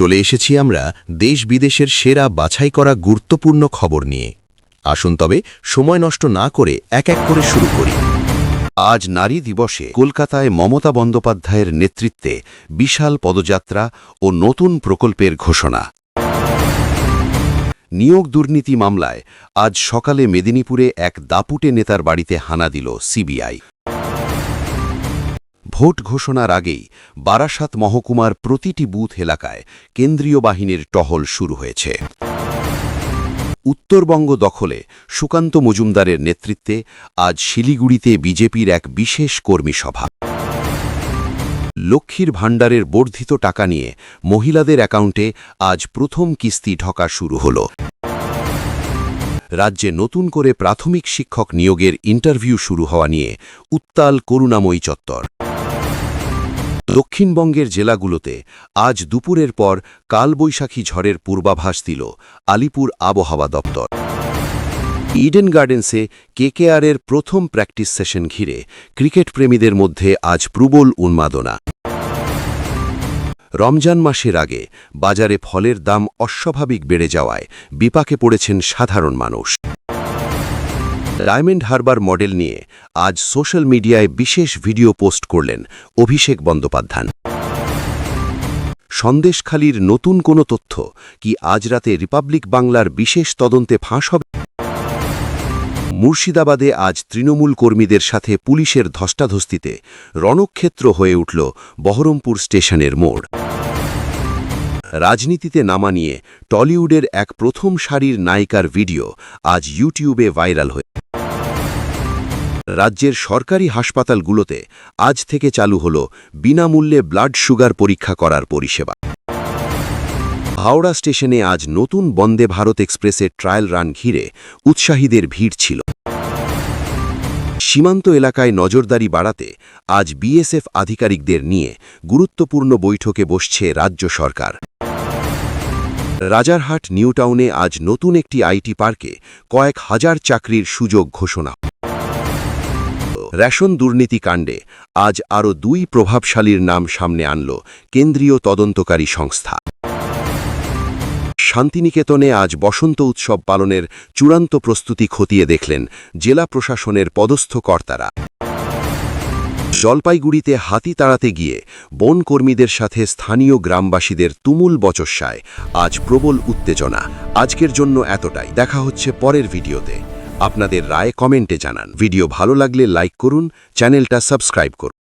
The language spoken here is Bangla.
চলে এসেছি আমরা দেশ বিদেশের সেরা বাছাই করা গুরুত্বপূর্ণ খবর নিয়ে। আসুন তবে সময় নষ্ট না করে এক এক করে শুরু করি। আজ নারী দিবসে কলকাতায় মমতা বন্দ্যোপাধ্যায়ের নেতৃত্বে বিশাল পদযাত্রা ও নতুন প্রকল্পের ঘোষণা। নিয়োগ দুর্নীতি মামলায় আজ সকালে মেদিনীপুরে এক দাপুটে নেতার বাড়িতে হানা দিল সিবিআই। ভোট ঘোষণার আগেই বারাসাত মহকুমার প্রতিটি বুথ এলাকায় কেন্দ্রীয় বাহিনীর টহল শুরু হয়েছে। উত্তরবঙ্গ দখলে সুকান্ত মজুমদারের নেতৃত্বে আজ শিলিগুড়িতে বিজেপির এক বিশেষ কর্মী সভা। লক্ষ্মীর ভাণ্ডারের বর্ধিত টাকা নিয়ে মহিলাদের অ্যাকাউন্টে আজ প্রথম কিস্তি ঢোকা শুরু হল। রাজ্যে নতুন করে প্রাথমিক শিক্ষক নিয়োগের ইন্টারভিউ শুরু হওয়া নিয়ে উত্তাল করুণাময়ী চত্বর। দক্ষিণবঙ্গের জেলাগুলোতে আজ দুপুরের পর কালবৈশাখী ঝড়ের পূর্বাভাস দিল আলিপুর আবহাওয়া দপ্তর। ইডেন গার্ডেন্সে কেকেআরের প্রথম প্র্যাকটিস সেশন ঘিরে ক্রিকেট প্রেমীদের মধ্যে আজ প্রবল উন্মাদনা। রমজান মাসের আগে বাজারে ফলের দাম অস্বাভাবিক বেড়ে যাওয়ায় বিপাকে পড়েছেন সাধারণ মানুষ। ডায়মন্ড হারবার মডেল নিয়ে আজ সোশ্যাল মিডিয়ায় বিশেষ ভিডিও পোস্ট করলেন অভিষেক বন্দ্যোপাধ্যায়। সন্দেশখালির নতুন কোনো তথ্য কি আজ রাতে রিপাবলিক বাংলার বিশেষ তদন্তে ফাঁস হবে? মুর্শিদাবাদে আজ তৃণমূল কর্মীদের সাথে পুলিশের ধস্তাধস্তিতে রণক্ষেত্র হয়ে উঠল বহরমপুর স্টেশনের মোড়। রাজনীতিতে নামা নিয়ে টলিউডের এক প্রথম সারির নায়িকার ভিডিও আজ ইউটিউবে ভাইরাল হয়ে। রাজ্যের সরকারি হাসপাতালগুলোতে আজ থেকে চালু হল বিনামূল্যে ব্লাড সুগার পরীক্ষা করার পরিষেবা। হাওড়া স্টেশনে আজ নতুন বন্দে ভারত এক্সপ্রেসের ট্রায়াল রান ঘিরে উৎসাহীদের ভিড় ছিল। সীমান্ত এলাকায় নজরদারি বাড়াতে আজ বিএসএফ আধিকারিকদের নিয়ে গুরুত্বপূর্ণ বৈঠকে বসছে রাজ্য সরকার। রাজারহাট নিউটাউনে আজ নতুন একটি আইটি পার্কে কয়েক হাজার চাকরির সুযোগ ঘোষণা। রেশন দুর্নীতি কাণ্ডে আজ আরও 2 প্রভাবশালীর নাম সামনে আনল কেন্দ্রীয় তদন্তকারী সংস্থা। শান্তিনিকেতনে আজ বসন্ত উৎসব পালনের চূড়ান্ত প্রস্তুতি খতিয়ে দেখলেন জেলা প্রশাসনের পদস্থ কর্তারা। জলপাইগুড়িতে হাতি তাড়াতে গিয়ে বন কর্মীদের সাথে স্থানীয় গ্রামবাসীদের তুমুল বচসায় আজ প্রবল উত্তেজনা। আজকের জন্য এতটাই। দেখা হচ্ছে পরের ভিডিওতে। আপনাদের রায় কমেন্টে জানান। ভিডিও ভালো লাগলে লাইক করুন, চ্যানেলটা সাবস্ক্রাইব করুন।